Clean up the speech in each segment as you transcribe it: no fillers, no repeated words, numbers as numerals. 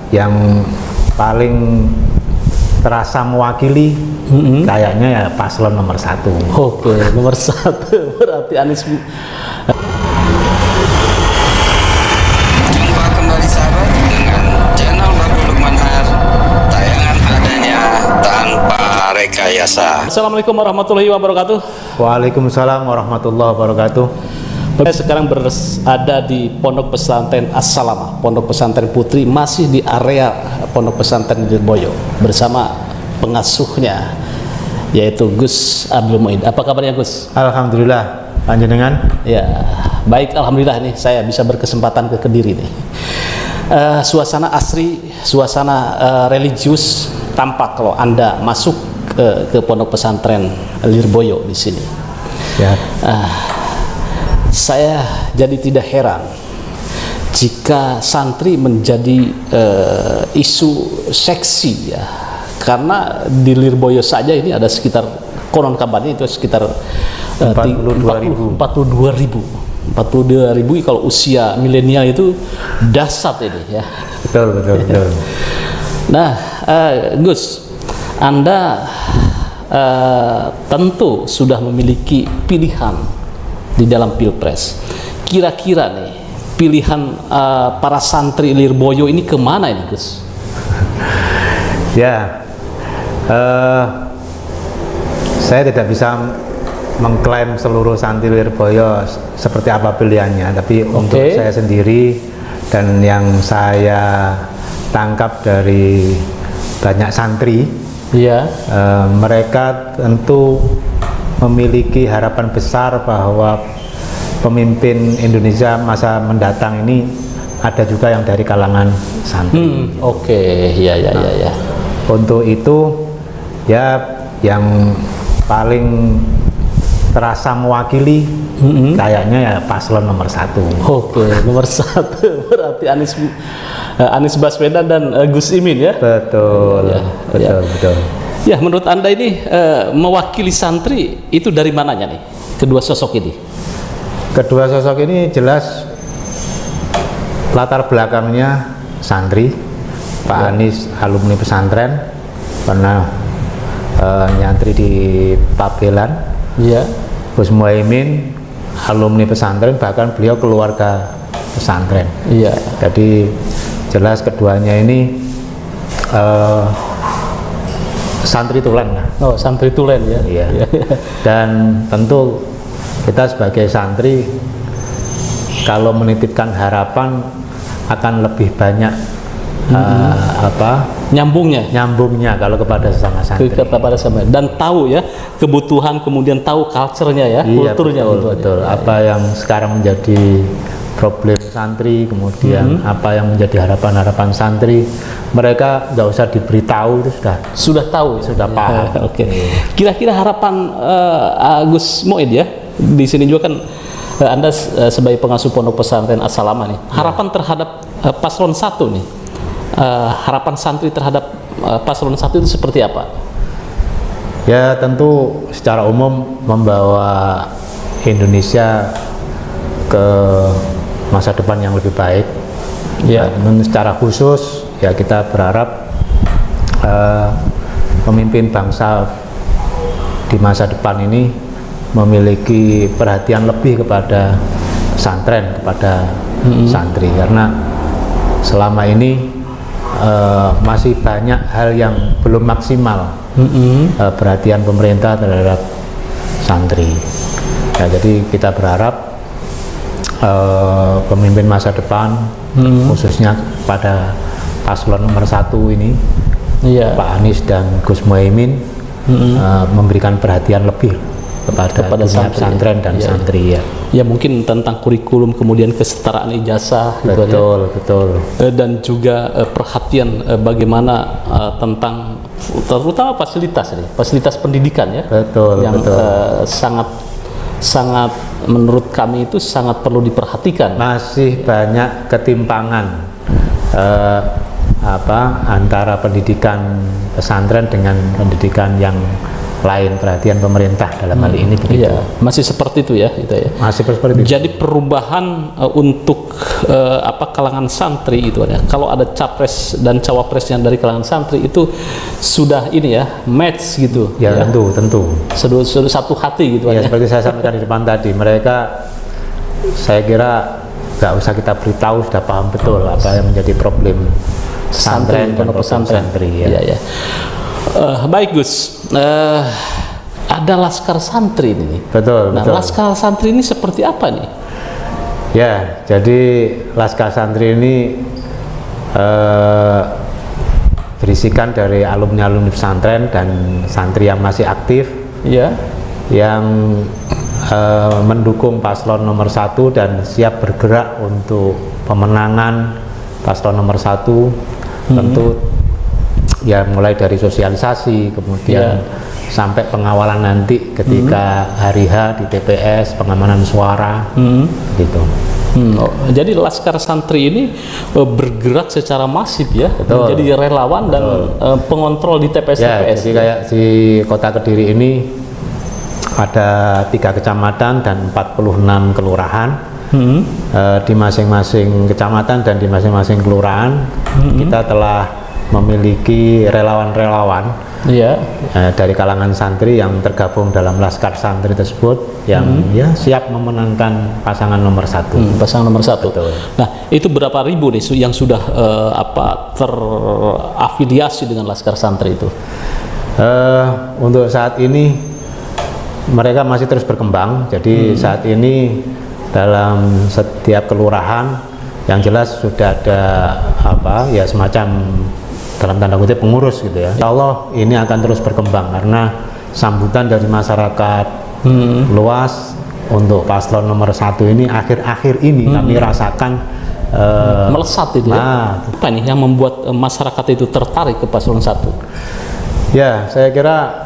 yang paling terasa mewakili kayaknya ya paslon nomor 1. Oke, nomor 1 berarti Anies. Jumpa kembali sahabat dengan channel Bapak Lukman Har, tayangan adanya tanpa rekayasa. Assalamualaikum warahmatullahi wabarakatuh. Waalaikumsalam warahmatullahi wabarakatuh. Saya sekarang berada di Pondok Pesantren As-Salamah, Pondok Pesantren Putri, masih di area Pondok Pesantren Lirboyo bersama pengasuhnya yaitu Gus Abdul Muid. Apa kabarnya Gus? Alhamdulillah, panjenengan? Ya, baik, alhamdulillah nih saya bisa berkesempatan ke Kediri nih. Suasana asri, suasana religius tampak kalau Anda masuk ke Pondok Pesantren Lirboyo di sini. Ya. Saya jadi tidak heran jika santri menjadi isu seksi ya, karena di Lirboyo saja ini ada sekitar, konon kabarnya itu sekitar 42.000 kalau usia milenial itu dahsyat ini ya. Betul. Nah, Gus, Anda tentu sudah memiliki pilihan di dalam pilpres. Kira-kira nih pilihan para santri Lirboyo ini kemana ini Gus? Ya, saya tidak bisa mengklaim seluruh santri Lirboyo seperti apa pilihannya, tapi untuk saya sendiri dan yang saya tangkap dari banyak santri, ya, mereka tentu memiliki harapan besar bahwa pemimpin Indonesia masa mendatang ini ada juga yang dari kalangan santri. Ya. Untuk itu ya yang paling terasa mewakili kayaknya ya paslon nomor 1. Nomor 1 berarti Anies Baswedan dan Gus Imin ya. Betul. Ya, menurut Anda ini mewakili santri itu dari mananya nih kedua sosok ini? Kedua sosok ini jelas latar belakangnya santri. Pak Anies alumni pesantren, pernah nyantri di Pabelan. Ya. Gus Muhaimin alumni pesantren, bahkan beliau keluarga pesantren. Iya. Jadi jelas keduanya ini santri tulen. Santri tulen ya. Iya. Dan tentu kita sebagai santri kalau menitipkan harapan akan lebih banyak nyambungnya kalau kepada sesama santri. Dan tahu ya kebutuhan, kemudian tahu culture-nya ya, kulturnya. Betul. Apa yang sekarang menjadi problem santri, kemudian apa yang menjadi harapan-harapan santri, mereka nggak usah diberitahu, itu sudah tahu, sudah paham. Kira-kira harapan Gus Muid ya, di sini juga kan Anda sebagai pengasuh Pondok Pesantren As-Salamah nih, harapan terhadap paslon 1 nih, harapan santri terhadap paslon 1 itu seperti apa? Ya tentu secara umum membawa Indonesia ke masa depan yang lebih baik. Ya, dan secara khusus ya kita berharap pemimpin bangsa di masa depan ini memiliki perhatian lebih kepada pesantren, kepada santri, karena selama ini masih banyak hal yang belum maksimal perhatian pemerintah terhadap santri. Ya, jadi kita berharap pemimpin masa depan khususnya pada paslon nomor 1 ini, Pak Anies dan Gus Muhaimin, memberikan perhatian lebih kepada pesantren dan santri ya. Ya, mungkin tentang kurikulum, kemudian kesetaraan ijazah, betul. Dan juga perhatian bagaimana tentang terutama fasilitas pendidikan ya. Betul. Sangat menurut kami itu sangat perlu diperhatikan. Masih banyak ketimpangan antara pendidikan pesantren dengan pendidikan yang lain, perhatian pemerintah dalam hal ini begitu. Iya, masih seperti itu ya, gitu ya. Masih seperti itu. Jadi perubahan untuk kalangan santri itu ya. Kalau ada capres dan cawapresnya dari kalangan santri itu sudah ini ya, match gitu. Ya, tentu. Sudah satu hati gitu Ya, ya. seperti saya sampaikan di depan tadi, mereka saya kira nggak usah kita beritahu, sudah paham betul apa yang menjadi problem pesantren dan pondok problem santri ya. Iya, ya. Baik Gus, ada laskar santri ini. Betul, Nah, betul. laskar santri ini seperti apa nih? Ya, jadi laskar santri ini berisikan dari alumni-alumni pesantren dan santri yang masih aktif, Iya. yang mendukung paslon nomor 1 dan siap bergerak untuk pemenangan paslon nomor 1. Tentu ya mulai dari sosialisasi, kemudian sampai pengawalan nanti ketika hari H di TPS, pengamanan suara, gitu. Jadi laskar santri ini bergerak secara masif ya, Betul. menjadi relawan dan pengontrol di TPS. Ya, jadi kayak di Kota Kediri ini ada 3 kecamatan dan 46 kelurahan. Di masing-masing kecamatan dan di masing-masing kelurahan kita telah memiliki relawan-relawan dari kalangan santri yang tergabung dalam laskar santri tersebut yang ya siap memenangkan pasangan nomor 1. Pasangan nomor 1. Betul. Nah, itu berapa ribu nih yang sudah terafiliasi dengan laskar santri itu? Untuk saat ini mereka masih terus berkembang. Jadi saat ini dalam setiap kelurahan yang jelas sudah ada semacam dalam tanda kutip pengurus gitu ya. Insya Allah ini akan terus berkembang karena sambutan dari masyarakat luas untuk paslon nomor 1 ini akhir-akhir ini kami rasakan melesat itu ya. Apa nih yang membuat masyarakat itu tertarik ke paslon 1? Ya, saya kira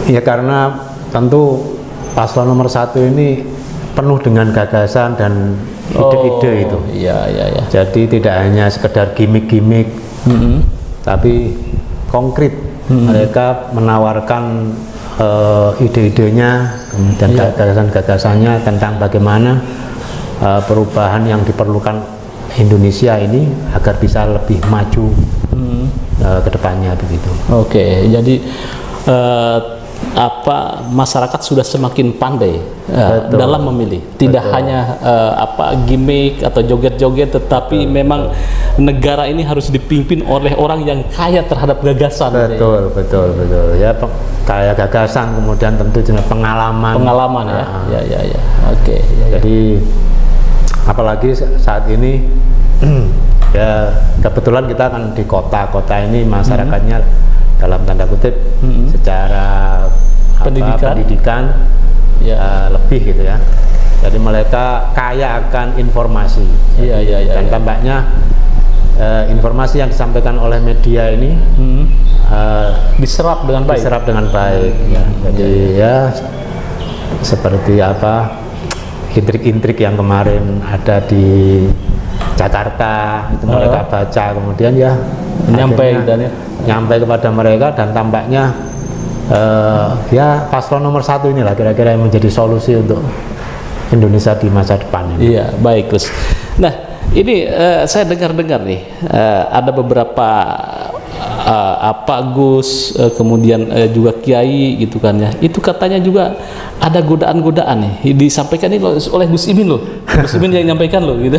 ya karena tentu paslon nomor 1 ini penuh dengan gagasan dan ide-ide itu. Iya. Jadi tidak hanya sekedar gimmick-gimmick, tapi konkret. Mereka menawarkan ide-idenya, kemudian gagasan-gagasannya tentang bagaimana perubahan yang diperlukan Indonesia ini agar bisa lebih maju ke depannya begitu. Oke, jadi masyarakat sudah semakin pandai dalam memilih, tidak hanya gimmick atau joget-joget, tetapi memang negara ini harus dipimpin oleh orang yang kaya terhadap gagasan. Betul ya, kaya gagasan, kemudian tentu juga pengalaman ya. Oke. Jadi apalagi saat ini ya kebetulan kita kan di kota ini masyarakatnya dalam tanda kutip secara pendidikan lebih gitu ya. Jadi mereka kaya akan informasi. Dan tampaknya informasi yang disampaikan oleh media ini diserap dengan baik. Jadi ya seperti intrik-intrik yang kemarin ada di Jakarta itu mereka baca, kemudian nyampe kepada mereka, dan tampaknya paslon nomor 1 inilah kira-kira yang menjadi solusi untuk Indonesia di masa depan ini. Iya, baik Gus. Nah, ini saya dengar-dengar nih ada beberapa Gus, kemudian juga Kiai gitu kan ya. Itu katanya juga ada godaan-godaan nih disampaikan ini oleh Gus Imin loh. Gus Imin yang menyampaikan loh gitu.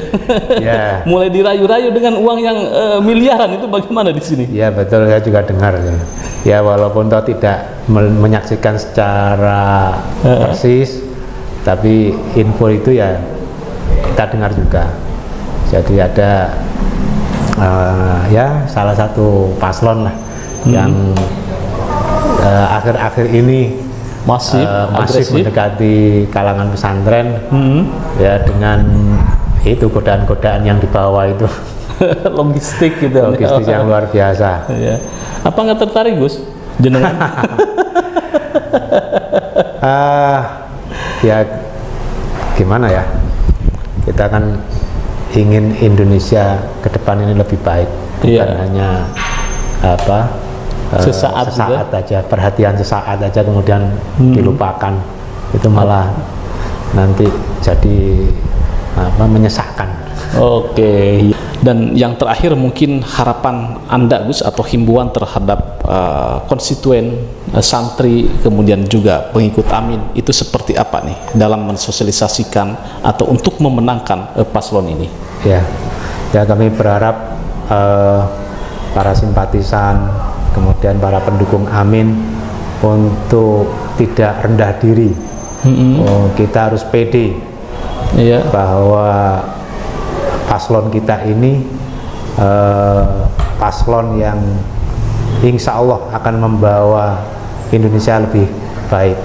Yeah. Mulai dirayu-rayu dengan uang yang miliaran, itu bagaimana di sini? Ya betul, saya juga dengar ya. Ya walaupun toh tidak menyaksikan secara persis, tapi info itu ya kita dengar juga. Jadi ada salah satu paslon lah yang akhir-akhir ini masif mendekati kalangan pesantren ya, dengan itu godaan-godaan yang dibawa itu logistik yang luar biasa. Ya. Apa nggak tertarik Gus jenengan? Ya gimana ya, kita kan ingin Indonesia ke depan ini lebih baik, bukan hanya Sesaat gitu ya? aja, perhatian sesaat aja kemudian dilupakan, itu malah nanti jadi menyesakkan. Oke. Dan yang terakhir mungkin harapan Anda Gus atau himbauan terhadap konstituen, santri, kemudian juga pengikut Amin itu seperti apa nih dalam mensosialisasikan atau untuk memenangkan paslon ini? Ya kami berharap para simpatisan, kemudian para pendukung Amin untuk tidak rendah diri. Kita harus pede bahwa paslon kita ini paslon yang insya Allah akan membawa Indonesia lebih baik.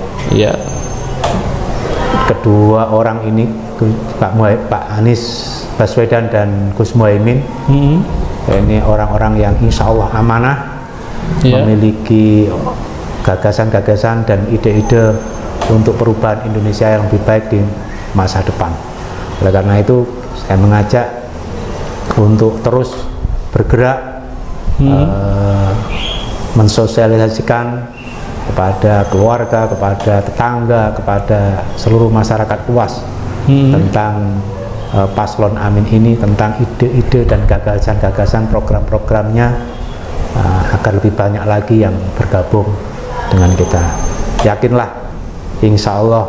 Kedua orang ini, Pak Anies Baswedan dan Gus Muhaimin, ini orang-orang yang insya Allah amanah, memiliki gagasan-gagasan dan ide-ide untuk perubahan Indonesia yang lebih baik di masa depan. Oleh karena itu saya mengajak untuk terus bergerak, mensosialisasikan kepada keluarga, kepada tetangga, kepada seluruh masyarakat luas tentang paslon Amin ini, tentang ide-ide dan gagasan-gagasan program-programnya, agar lebih banyak lagi yang bergabung dengan kita. Yakinlah, insya Allah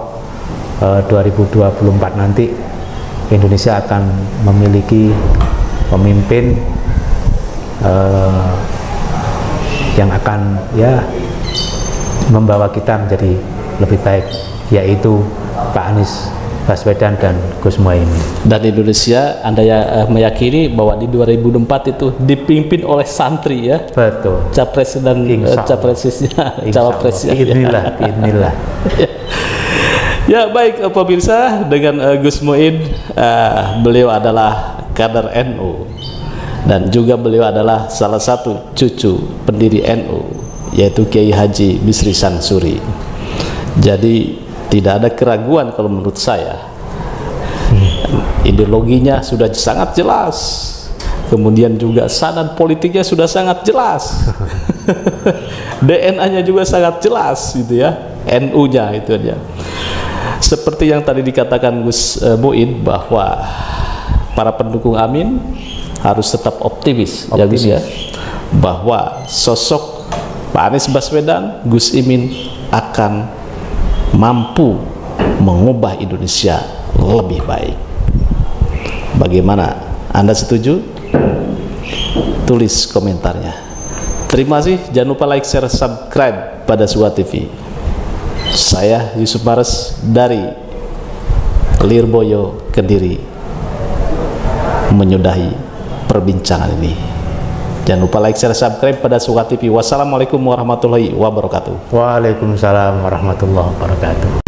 2024 nanti Indonesia akan memiliki pemimpin yang akan membawa kita menjadi lebih baik, yaitu Pak Anies Baswedan dan Gus Muhaimin. Dan Indonesia, Anda meyakini bahwa di 2024 itu dipimpin oleh santri ya? Betul. Capres dan capresnya, cawapresnya. Bismillah. Ya baik pemirsa, dengan Gus Muin, beliau adalah kader NU dan juga beliau adalah salah satu cucu pendiri NU, yaitu Kiai Haji Bisri Sansuri. Jadi tidak ada keraguan kalau menurut saya, ideologinya sudah sangat jelas, kemudian juga sadan politiknya sudah sangat jelas, DNA-nya juga sangat jelas gitu ya, NU-nya itu aja. Seperti yang tadi dikatakan Gus Muin, bahwa para pendukung Amin harus tetap optimis. Ya Gus ya, bahwa sosok Pak Anies Baswedan, Gus Imin akan mampu mengubah Indonesia lebih baik. Bagaimana? Anda setuju? Tulis komentarnya. Terima kasih, jangan lupa like, share, subscribe pada Suwa TV. Saya Yusuf Mares dari Lirboyo, Kediri, menyudahi perbincangan ini. Jangan lupa like, share, subscribe pada Suwa TV. Wassalamualaikum warahmatullahi wabarakatuh. Waalaikumsalam warahmatullahi wabarakatuh.